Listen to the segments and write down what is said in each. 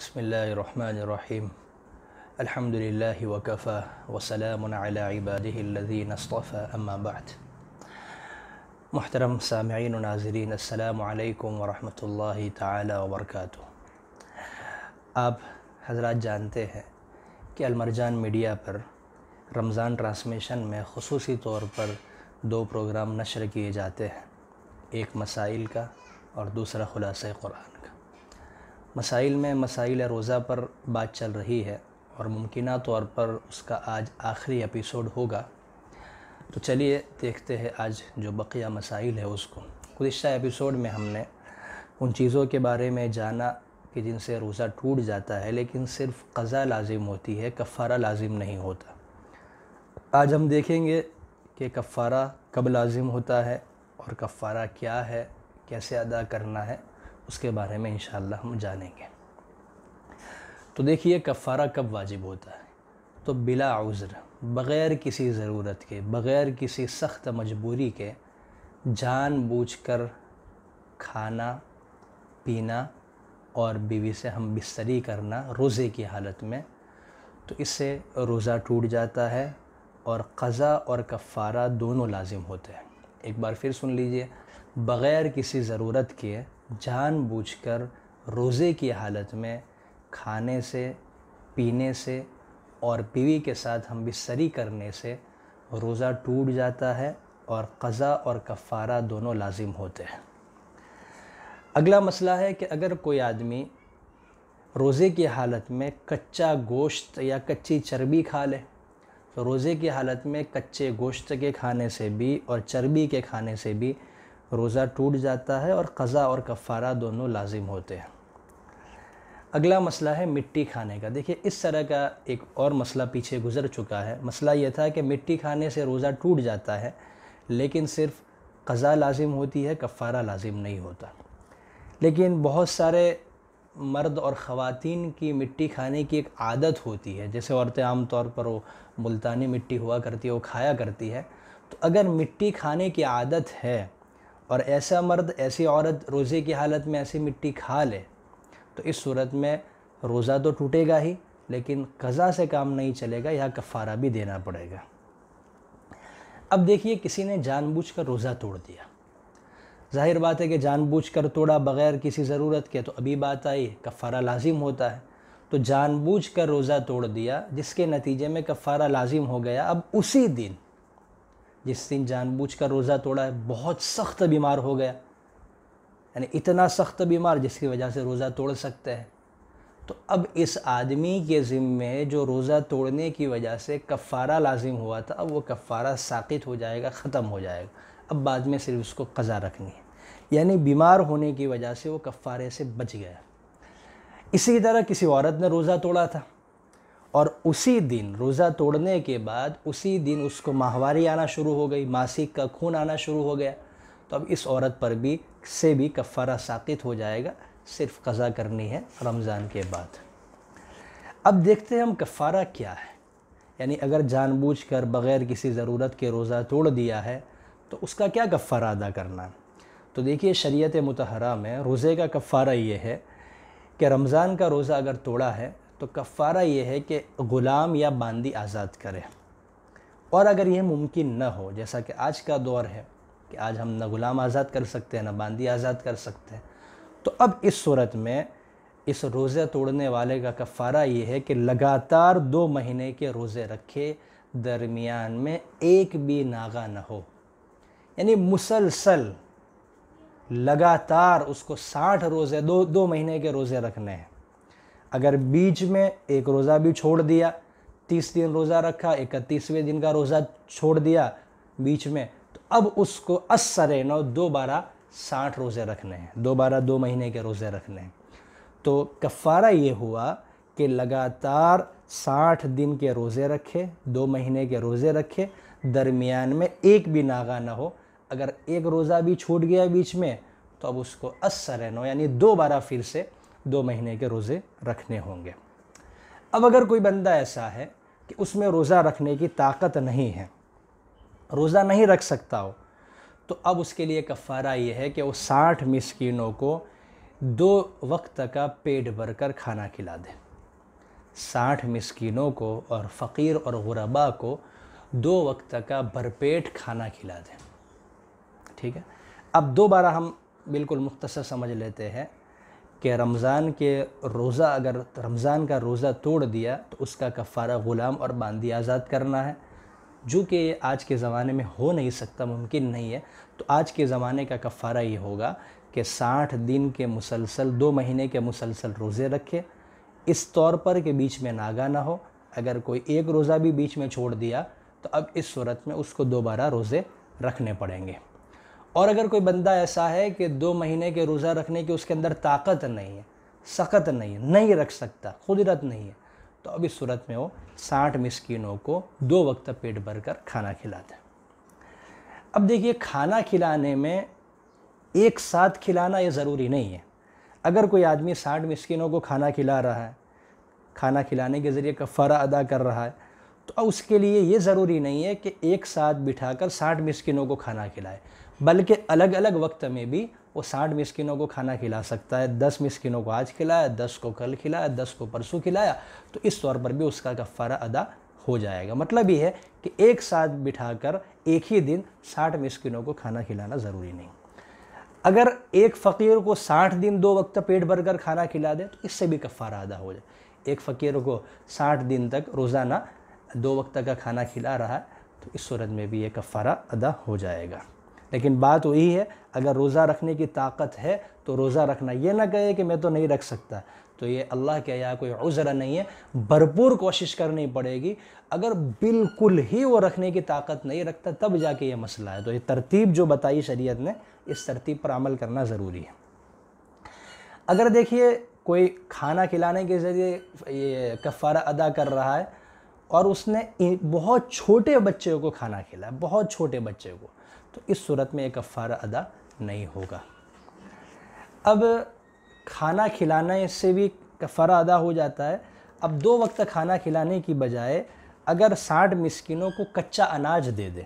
بسم اللہ الرحمن الرحیم الحمد للہ وکفا وسلام علی عبادہ الذین اصطفى اما بعد۔ محترم سامعین و ناظرین، السلام علیکم ورحمۃ اللہ تعالی وبرکاتہ۔ آپ حضرات جانتے ہیں کہ المرجان میڈیا پر رمضان ٹرانسمیشن میں خصوصی طور پر دو پروگرام نشر کیے جاتے ہیں، ایک مسائل کا اور دوسرا خلاصہ قرآن کا۔ مسائل میں مسائل روزہ پر بات چل رہی ہے اور ممکنہ طور پر اس کا آج آخری ایپیسوڈ ہوگا، تو چلیے دیکھتے ہیں آج جو بقیہ مسائل ہے اس کو۔ گزشتہ ایپیسوڈ میں ہم نے ان چیزوں کے بارے میں جانا کہ جن سے روزہ ٹوٹ جاتا ہے لیکن صرف قضا لازم ہوتی ہے، کفارہ لازم نہیں ہوتا۔ آج ہم دیکھیں گے کہ کفارہ کب لازم ہوتا ہے اور کفارہ کیا ہے، کیسے ادا کرنا ہے، اس کے بارے میں انشاءاللہ ہم جانیں گے۔ تو دیکھیے کفارہ کب واجب ہوتا ہے، تو بلا عذر، بغیر کسی ضرورت کے، بغیر کسی سخت مجبوری کے جان بوجھ کر کھانا پینا اور بیوی سے ہم بستری کرنا روزے کی حالت میں، تو اس سے روزہ ٹوٹ جاتا ہے اور قضا اور کفارہ دونوں لازم ہوتے ہیں۔ ایک بار پھر سن لیجئے، بغیر کسی ضرورت کے جان بوجھ کر روزے کی حالت میں کھانے سے، پینے سے اور بیوی کے ساتھ ہم بستری کرنے سے روزہ ٹوٹ جاتا ہے اور قضا اور کفارہ دونوں لازم ہوتے ہیں۔ اگلا مسئلہ ہے کہ اگر کوئی آدمی روزے کی حالت میں کچا گوشت یا کچی چربی کھا لے، تو روزے کی حالت میں کچے گوشت کے کھانے سے بھی اور چربی کے کھانے سے بھی روزہ ٹوٹ جاتا ہے اور قضا اور کفارہ دونوں لازم ہوتے ہیں۔ اگلا مسئلہ ہے مٹی کھانے کا۔ دیکھیے اس طرح کا ایک اور مسئلہ پیچھے گزر چکا ہے۔ مسئلہ یہ تھا کہ مٹی کھانے سے روزہ ٹوٹ جاتا ہے لیکن صرف قضا لازم ہوتی ہے، کفارہ لازم نہیں ہوتا۔ لیکن بہت سارے مرد اور خواتین کی مٹی کھانے کی ایک عادت ہوتی ہے، جیسے عورتیں عام طور پر وہ ملتانی مٹی ہوا کرتی ہے وہ کھایا کرتی ہے۔ تو اگر مٹی کھانے کی عادت ہے اور ایسا مرد ایسی عورت روزے کی حالت میں ایسی مٹی کھا لے، تو اس صورت میں روزہ تو ٹوٹے گا ہی لیکن قضا سے کام نہیں چلے گا، یہاں کفارہ بھی دینا پڑے گا۔ اب دیکھیے کسی نے جان بوجھ کر روزہ توڑ دیا، ظاہر بات ہے کہ جان بوجھ کر توڑا بغیر کسی ضرورت کے، تو ابھی بات آئی کفارہ لازم ہوتا ہے۔ تو جان بوجھ کر روزہ توڑ دیا جس کے نتیجے میں کفارہ لازم ہو گیا، اب اسی دن جس دن جان بوجھ کر روزہ توڑا ہے بہت سخت بیمار ہو گیا، یعنی اتنا سخت بیمار جس کی وجہ سے روزہ توڑ سکتے ہیں، تو اب اس آدمی کے ذمے جو روزہ توڑنے کی وجہ سے کفارہ لازم ہوا تھا، اب وہ کفارہ ساقط ہو جائے گا، ختم ہو جائے گا، اب بعد میں صرف اس کو قضا رکھنی ہے، یعنی بیمار ہونے کی وجہ سے وہ کفارے سے بچ گیا۔ اسی طرح کسی عورت نے روزہ توڑا تھا اور اسی دن روزہ توڑنے کے بعد اسی دن اس کو ماہواری آنا شروع ہو گئی، ماسک کا خون آنا شروع ہو گیا، تو اب اس عورت پر بھی کفارہ ساقط ہو جائے گا، صرف قضا کرنی ہے رمضان کے بعد۔ اب دیکھتے ہیں ہم کفارہ کیا ہے، یعنی اگر جان بوجھ کر بغیر کسی ضرورت کے روزہ توڑ دیا ہے تو اس کا کیا کفارہ ادا کرنا ہے۔ تو دیکھیے شریعت مطہرہ میں روزے کا کفارہ یہ ہے کہ رمضان کا روزہ اگر توڑا ہے تو کفارہ یہ ہے کہ غلام یا باندی آزاد کرے، اور اگر یہ ممکن نہ ہو، جیسا کہ آج کا دور ہے کہ آج ہم نہ غلام آزاد کر سکتے ہیں نہ باندی آزاد کر سکتے ہیں، تو اب اس صورت میں اس روزہ توڑنے والے کا کفارہ یہ ہے کہ لگاتار 2 مہینے کے روزے رکھے، درمیان میں ایک بھی ناغہ نہ ہو، یعنی مسلسل لگاتار اس کو 60 روزے 2 مہینے کے روزے رکھنے ہیں۔ اگر بیچ میں ایک روزہ بھی چھوڑ دیا، 30 دن روزہ رکھا، 31ویں دن کا روزہ چھوڑ دیا بیچ میں، تو اب اس کو اثر نو دوبارہ 60 روزے رکھنے ہیں، دوبارہ 2 مہینے کے روزے رکھنے ہیں۔ تو کفارہ یہ ہوا کہ لگاتار 60 دن کے روزے رکھے، 2 مہینے کے روزے رکھے، درمیان میں ایک بھی ناغہ نہ ہو۔ اگر ایک روزہ بھی چھوٹ گیا بیچ میں تو اب اس کو اثر نو، یعنی دوبارہ پھر سے 2 مہینے کے روزے رکھنے ہوں گے۔ اب اگر کوئی بندہ ایسا ہے کہ اس میں روزہ رکھنے کی طاقت نہیں ہے، روزہ نہیں رکھ سکتا ہو، تو اب اس کے لیے کفارہ یہ ہے کہ وہ 60 مسکینوں کو 2 وقت کا پیٹ بھر کر کھانا کھلا دے، 60 مسکینوں کو اور فقیر اور غربا کو 2 وقت کا بھرپیٹ کھانا کھلا دے۔ ٹھیک ہے، اب دوبارہ ہم بالکل مختصر سمجھ لیتے ہیں کہ رمضان کے روزہ، اگر رمضان کا روزہ توڑ دیا تو اس کا کفارہ غلام اور باندی آزاد کرنا ہے، جو کہ یہ آج کے زمانے میں ہو نہیں سکتا، ممکن نہیں ہے۔ تو آج کے زمانے کا کفارہ یہ ہوگا کہ 60 دن کے مسلسل 2 مہینے کے مسلسل روزے رکھے، اس طور پر کہ بیچ میں ناگا نہ ہو۔ اگر کوئی ایک روزہ بھی بیچ میں چھوڑ دیا تو اب اس صورت میں اس کو دوبارہ روزے رکھنے پڑیں گے۔ اور اگر کوئی بندہ ایسا ہے کہ 2 مہینے کے روزہ رکھنے کی اس کے اندر طاقت نہیں ہے، سخت نہیں ہے، نہیں رکھ سکتا، قدرت نہیں ہے، تو اب اس صورت میں وہ 60 مسکینوں کو 2 وقت پیٹ بھر کر کھانا کھلاتا ہے۔ اب دیکھیے، کھانا کھلانے میں ایک ساتھ کھلانا یہ ضروری نہیں ہے۔ اگر کوئی آدمی 60 مسکینوں کو کھانا کھلا رہا ہے، کھانا کھلانے کے ذریعے کفارہ ادا کر رہا ہے، تو اس کے لیے یہ ضروری نہیں ہے کہ ایک ساتھ بٹھا کر 60 مسکینوں کو کھانا کھلائے، بلکہ الگ الگ وقت میں بھی وہ 60 مسکینوں کو کھانا کھلا سکتا ہے۔ 10 مسکینوں کو آج کھلایا، 10 کو کل کھلایا، 10 کو پرسوں کھلایا، تو اس طور پر بھی اس کا کفارہ ادا ہو جائے گا۔ مطلب یہ ہے کہ ایک ساتھ بٹھا کر ایک ہی دن 60 مسکینوں کو کھانا کھلانا ضروری نہیں۔ اگر ایک فقیر کو 60 دن 2 وقت پیٹ بھر کر کھانا کھلا دے تو اس سے بھی کفارہ ادا ہو جائے۔ ایک فقیر کو 60 دن تک روزانہ 2 وقت کا کھانا کھلا رہا ہے تو اس صورت میں بھی یہ کفارہ ادا ہو جائے گا۔ لیکن بات وہی ہے، اگر روزہ رکھنے کی طاقت ہے تو روزہ رکھنا، یہ نہ کہے کہ میں تو نہیں رکھ سکتا، تو یہ اللہ کے یہاں کوئی عذر نہیں ہے، بھرپور کوشش کرنی پڑے گی۔ اگر بالکل ہی وہ رکھنے کی طاقت نہیں رکھتا تب جا کے یہ مسئلہ ہے، تو یہ ترتیب جو بتائی شریعت نے، اس ترتیب پر عمل کرنا ضروری ہے۔ اگر دیکھیے کوئی کھانا کھلانے کے ذریعے یہ کفارہ ادا کر رہا ہے اور اس نے بہت چھوٹے بچے کو کھانا کھلایا، بہت چھوٹے بچے کو، تو اس صورت میں یہ کفارہ ادا نہیں ہوگا۔ اب کھانا کھلانے سے بھی کفارہ ادا ہو جاتا ہے۔ اب 2 وقت کھانا کھلانے کی بجائے اگر 60 مسکینوں کو کچا اناج دے دے،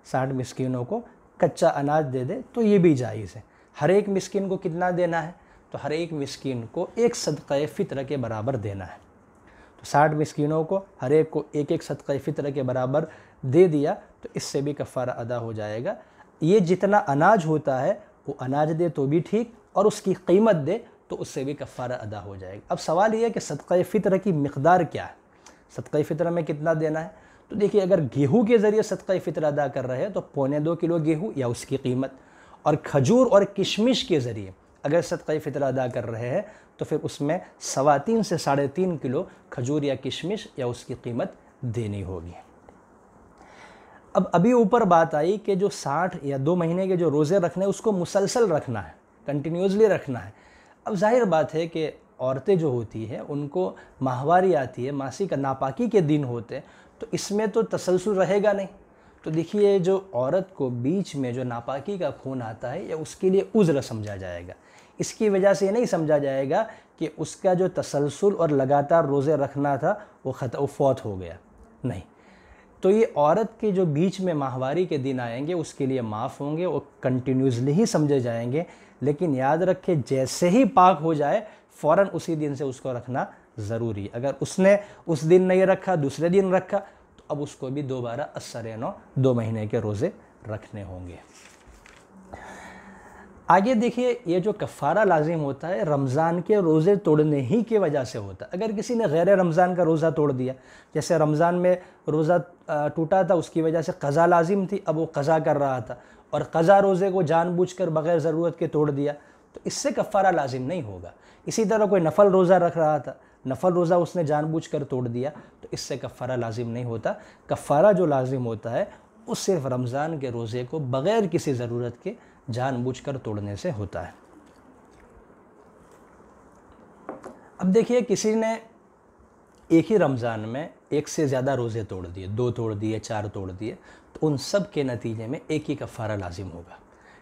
60 مسکینوں کو کچا اناج دے دے تو یہ بھی جائز ہے۔ ہر ایک مسکین کو کتنا دینا ہے؟ تو ہر ایک مسکین کو 1 صدقہ فطر کے برابر دینا ہے۔ تو 60 مسکینوں کو ہر ایک کو 1 صدقہ فطر کے برابر دے دیا تو اس سے بھی کفارہ ادا ہو جائے گا۔ یہ جتنا اناج ہوتا ہے وہ اناج دے تو بھی ٹھیک، اور اس کی قیمت دے تو اس سے بھی کفارہ ادا ہو جائے گا۔ اب سوال یہ ہے کہ صدقہ فطر کی مقدار کیا ہے، صدقہ فطر میں کتنا دینا ہے؟ تو دیکھیے، اگر گیہوں کے ذریعے صدقہ فطر ادا کر رہے ہیں تو 1.25 کلو گیہوں یا اس کی قیمت، اور کھجور اور کشمش کے ذریعے اگر صدقہ فطر ادا کر رہے ہیں تو پھر اس میں 3.25 سے 3.5 کلو کھجور یا کشمش یا اس کی قیمت دینی ہوگی۔ اب ابھی اوپر بات آئی کہ جو 60 یا 2 مہینے کے جو روزے رکھنے ہیں اس کو مسلسل رکھنا ہے، کنٹینیوسلی رکھنا ہے۔ اب ظاہر بات ہے کہ عورتیں جو ہوتی ہیں ان کو ماہواری آتی ہے، ماسی کا ناپاکی کے دن ہوتے ہیں، تو اس میں تو تسلسل رہے گا نہیں۔ تو دیکھیے، جو عورت کو بیچ میں جو ناپاکی کا خون آتا ہے یا اس کے لیے عذر سمجھا جائے گا، اس کی وجہ سے یہ نہیں سمجھا جائے گا کہ اس کا جو تسلسل اور لگاتار روزے رکھنا تھا وہ فوت ہو گیا، نہیں۔ تو یہ عورت کے جو بیچ میں ماہواری کے دن آئیں گے اس کے لیے معاف ہوں گے، وہ کنٹینیوسلی ہی سمجھے جائیں گے، لیکن یاد رکھے جیسے ہی پاک ہو جائے فوراً اسی دن سے اس کو رکھنا ضروری ہے۔ اگر اس نے اس دن نہیں رکھا، دوسرے دن رکھا، تو اب اس کو بھی دوبارہ السرینو 2 مہینے کے روزے رکھنے ہوں گے۔ آگے دیکھیے، یہ جو کفارہ لازم ہوتا ہے رمضان کے روزے توڑنے ہی کی وجہ سے ہوتا ہے۔ اگر کسی نے غیر رمضان کا روزہ توڑ دیا، جیسے رمضان میں روزہ ٹوٹا تھا، اس کی وجہ سے قضا لازم تھی، اب وہ قضا کر رہا تھا اور قضا روزے کو جان بوجھ کر بغیر ضرورت کے توڑ دیا، تو اس سے کفارہ لازم نہیں ہوگا۔ اسی طرح کوئی نفل روزہ رکھ رہا تھا، نفل روزہ اس نے جان بوجھ کر توڑ دیا، تو اس سے کفارہ لازم نہیں ہوتا۔ کفارہ جو لازم ہوتا ہے وہ صرف رمضان کے روزے کو بغیر کسی ضرورت کے جان بوجھ کر توڑنے سے ہوتا ہے۔ اب دیکھیے، کسی نے ایک ہی رمضان میں 1 سے زیادہ روزے توڑ دیے، 2 توڑ دیے، 4 توڑ دیے، تو ان سب کے نتیجے میں ایک ہی کفارہ لازم ہوگا۔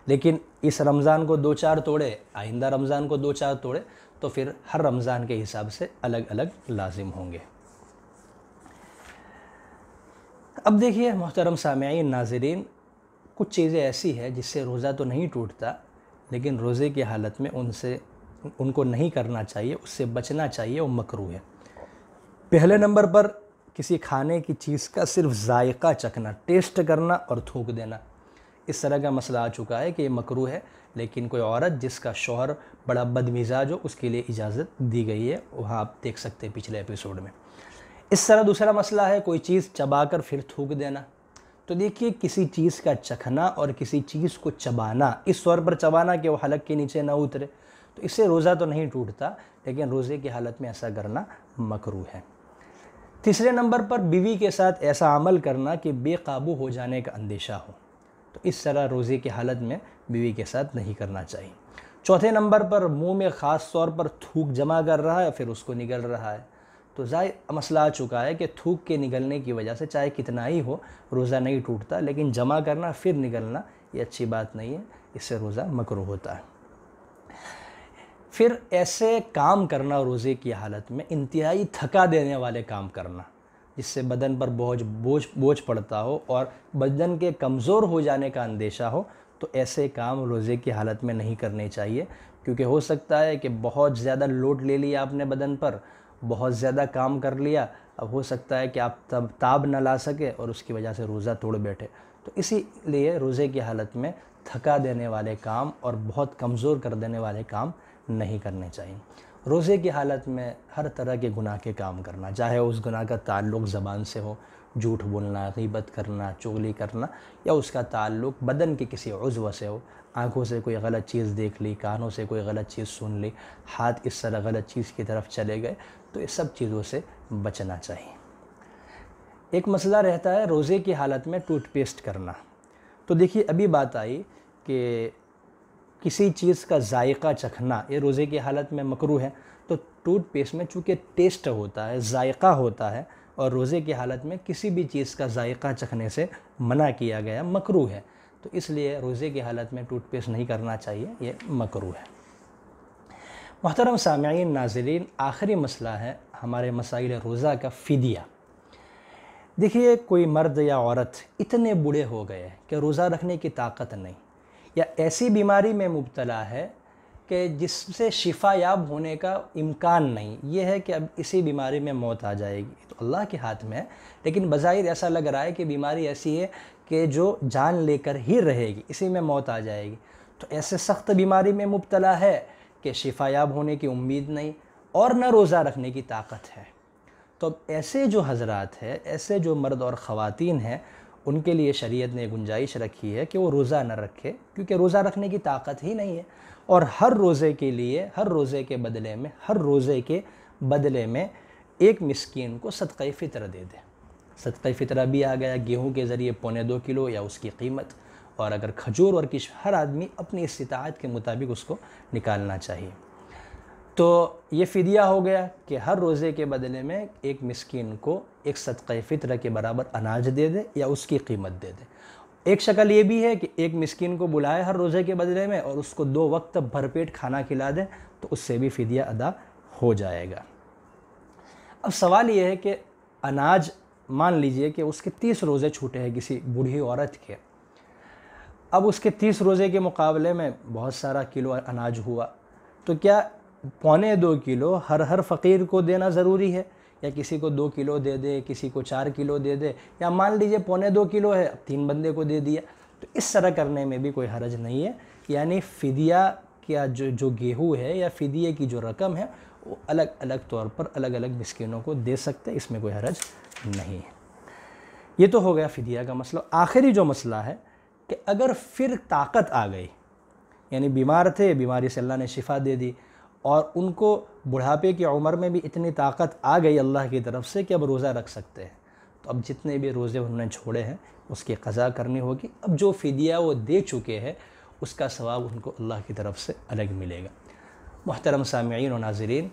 لیکن اس رمضان کو 2-4 توڑے، آئندہ رمضان کو 2-4 توڑے، تو پھر ہر رمضان کے حساب سے الگ الگ لازم ہوں گے۔ اب دیکھیے محترم سامعین، ناظرین، کچھ چیزیں ایسی ہیں جس سے روزہ تو نہیں ٹوٹتا، لیکن روزے کی حالت میں ان سے ان کو نہیں کرنا چاہیے، اس سے بچنا چاہیے، وہ مکروہ ہے۔ پہلے نمبر پر کسی کھانے کی چیز کا صرف ذائقہ چکھنا، ٹیسٹ کرنا اور تھوک دینا، اس طرح کا مسئلہ آ چکا ہے کہ یہ مکروہ ہے، لیکن کوئی عورت جس کا شوہر بڑا بد مزاج ہو اس کے لیے اجازت دی گئی ہے، وہاں آپ دیکھ سکتے ہیں پچھلے ایپیسوڈ میں۔ اس طرح دوسرا مسئلہ ہے کوئی چیز چبا کر پھر تھوک دینا۔ تو دیکھیے کسی چیز کا چکھنا اور کسی چیز کو چبانا، اس طور پر چبانا کہ وہ حلق کے نیچے نہ اترے، تو اس سے روزہ تو نہیں ٹوٹتا، لیکن روزے کی حالت میں ایسا کرنا مکروہ ہے۔ تیسرے نمبر پر بیوی کے ساتھ ایسا عمل کرنا کہ بے قابو ہو جانے کا اندیشہ ہو، تو اس طرح روزے کی حالت میں بیوی کے ساتھ نہیں کرنا چاہیے۔ چوتھے نمبر پر منہ میں خاص طور پر تھوک جمع کر رہا ہے اور پھر اس کو نگل رہا ہے، تو ظاہر مسئلہ آ چکا ہے کہ تھوک کے نگلنے کی وجہ سے چاہے کتنا ہی ہو روزہ نہیں ٹوٹتا، لیکن جمع کرنا پھر نگلنا یہ اچھی بات نہیں ہے، اس سے روزہ مکروہ ہوتا ہے۔ پھر ایسے کام کرنا روزے کی حالت میں انتہائی تھکا دینے والے کام کرنا، جس سے بدن پر بوجھ پڑتا ہو اور بدن کے کمزور ہو جانے کا اندیشہ ہو، تو ایسے کام روزے کی حالت میں نہیں کرنے چاہیے، کیونکہ ہو سکتا ہے کہ بہت زیادہ لوڈ لے لیا آپ نے بدن پر، بہت زیادہ کام کر لیا، اب ہو سکتا ہے کہ آپ تب تاب نہ لا سکے اور اس کی وجہ سے روزہ توڑ بیٹھے، تو اسی لیے روزے کی حالت میں تھکا دینے والے کام اور بہت کمزور کر دینے والے کام نہیں کرنے چاہیے۔ روزے کی حالت میں ہر طرح کے گناہ کے کام کرنا، چاہے اس گناہ کا تعلق زبان سے ہو، جھوٹ بولنا، غیبت کرنا، چغلی کرنا، یا اس کا تعلق بدن کے کسی عضو سے ہو، آنکھوں سے کوئی غلط چیز دیکھ لی، کانوں سے کوئی غلط چیز سن لی، ہاتھ اس طرح غلط چیز کی طرف چلے گئے، تو یہ سب چیزوں سے بچنا چاہیے۔ ایک مسئلہ رہتا ہے روزے کی حالت میں ٹوتھ پیسٹ کرنا۔ تو دیکھیے ابھی بات آئی کہ کسی چیز کا ذائقہ چکھنا یہ روزے کی حالت میں مکروہ ہے، تو ٹوتھ پیسٹ میں چونکہ ٹیسٹ ہوتا ہے، ذائقہ ہوتا ہے، اور روزے کی حالت میں کسی بھی چیز کا ذائقہ چکھنے سے منع کیا گیا، مکروہ ہے، تو اس لیے روزے کی حالت میں ٹوتھ پیسٹ نہیں کرنا چاہیے، یہ مکروہ ہے۔ محترم سامعین، ناظرین، آخری مسئلہ ہے ہمارے مسائل روزہ کا فدیہ۔ دیکھیے کوئی مرد یا عورت اتنے بوڑھے ہو گئے کہ روزہ رکھنے کی طاقت نہیں، یا ایسی بیماری میں مبتلا ہے کہ جس سے شفا یاب ہونے کا امکان نہیں، یہ ہے کہ اب اسی بیماری میں موت آ جائے گی، تو اللہ کے ہاتھ میں ہے، لیکن بظاہر ایسا لگ رہا ہے کہ بیماری ایسی ہے کہ جو جان لے کر ہی رہے گی، اسی میں موت آ جائے گی، تو ایسے سخت بیماری میں مبتلا ہے کہ شفا یاب ہونے کی امید نہیں اور نہ روزہ رکھنے کی طاقت ہے، تو اب ایسے جو حضرات ہیں، ایسے جو مرد اور خواتین ہیں، ان کے لیے شریعت نے گنجائش رکھی ہے کہ وہ روزہ نہ رکھے، کیونکہ روزہ رکھنے کی طاقت ہی نہیں ہے، اور ہر روزے کے لیے، ہر روزے کے بدلے میں ایک مسکین کو صدقہ فطر دے دے۔ صدقہ فطرہ بھی آ گیا، گیہوں کے ذریعے 2.25 کلو یا اس کی قیمت، اور اگر کھجور اور ہر آدمی اپنی استطاعت کے مطابق اس کو نکالنا چاہیے۔ تو یہ فدیہ ہو گیا کہ ہر روزے کے بدلے میں ایک مسکین کو ایک صدقہ فطر کے برابر اناج دے دے یا اس کی قیمت دے دے۔ ایک شکل یہ بھی ہے کہ ایک مسکین کو بلائے ہر روزے کے بدلے میں اور اس کو 2 وقت بھر پیٹ کھانا کھلا دے، تو اس سے بھی فدیہ ادا ہو جائے گا۔ اب سوال یہ ہے کہ اناج، مان لیجئے کہ اس کے 30 روزے چھوٹے ہیں کسی بوڑھی عورت کے، اب اس کے 30 روزے کے مقابلے میں بہت سارا کلو اناج ہوا، تو کیا 2.25 کلو ہر فقیر کو دینا ضروری ہے، یا کسی کو 2 کلو دے دے، کسی کو 4 کلو دے دے، یا مان لیجئے 2.25 کلو ہے، اب 3 بندے کو دے دیا، تو اس طرح کرنے میں بھی کوئی حرج نہیں ہے، یعنی فدیہ کیا جو گیہوں ہے یا فدیے کی جو رقم ہے وہ الگ الگ طور پر الگ الگ مسکینوں کو دے سکتے، اس میں کوئی حرج نہیں ہے۔ یہ تو ہو گیا فدیہ کا مسئلہ۔ آخری جو مسئلہ ہے کہ اگر پھر طاقت آ گئی، یعنی بیمار تھے، بیماری سے اللہ نے شفا دے دی، اور ان کو بڑھاپے کی عمر میں بھی اتنی طاقت آ گئی اللہ کی طرف سے کہ اب روزہ رکھ سکتے ہیں، تو اب جتنے بھی روزے انہوں نے چھوڑے ہیں اس کی قضا کرنی ہوگی، اب جو فدیہ وہ دے چکے ہیں اس کا ثواب ان کو اللہ کی طرف سے الگ ملے گا۔ محترم سامعین و ناظرین،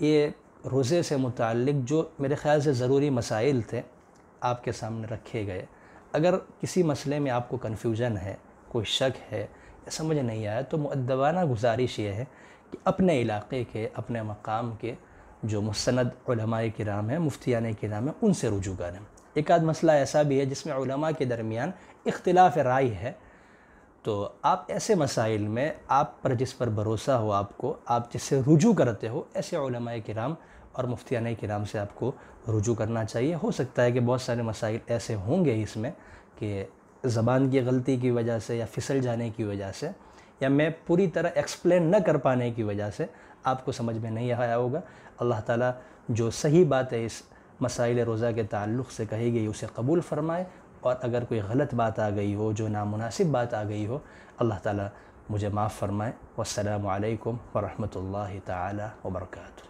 یہ روزے سے متعلق جو میرے خیال سے ضروری مسائل تھے آپ کے سامنے رکھے گئے۔ اگر کسی مسئلے میں آپ کو کنفیوژن ہے، کوئی شک ہے، یا سمجھ نہیں آیا، تو مؤدبانہ گزارش یہ ہے کہ اپنے علاقے کے، اپنے مقام کے جو مستند علماء کرام ہیں، مفتیان کرام ہیں، ان سے رجوع کریں۔ ایک آدھ مسئلہ ایسا بھی ہے جس میں علماء کے درمیان اختلاف رائے ہے، تو آپ ایسے مسائل میں آپ پر جس پر بھروسہ ہو آپ کو، آپ جس سے رجوع کرتے ہو، ایسے علماء کرام اور مفتیان کرام سے آپ کو رجوع کرنا چاہیے۔ ہو سکتا ہے کہ بہت سارے مسائل ایسے ہوں گے اس میں کہ زبان کی غلطی کی وجہ سے یا پھسل جانے کی وجہ سے یا میں پوری طرح ایکسپلین نہ کر پانے کی وجہ سے آپ کو سمجھ میں نہیں آیا ہوگا۔ اللہ تعالیٰ جو صحیح بات ہے اس مسائل روزہ کے تعلق سے کہی گئی اسے قبول فرمائے، اور اگر کوئی غلط بات آ گئی ہو، جو نامناسب بات آ گئی ہو، اللہ تعالیٰ مجھے معاف فرمائے۔ والسلام علیکم ورحمۃ اللہ تعالی وبرکاتہ۔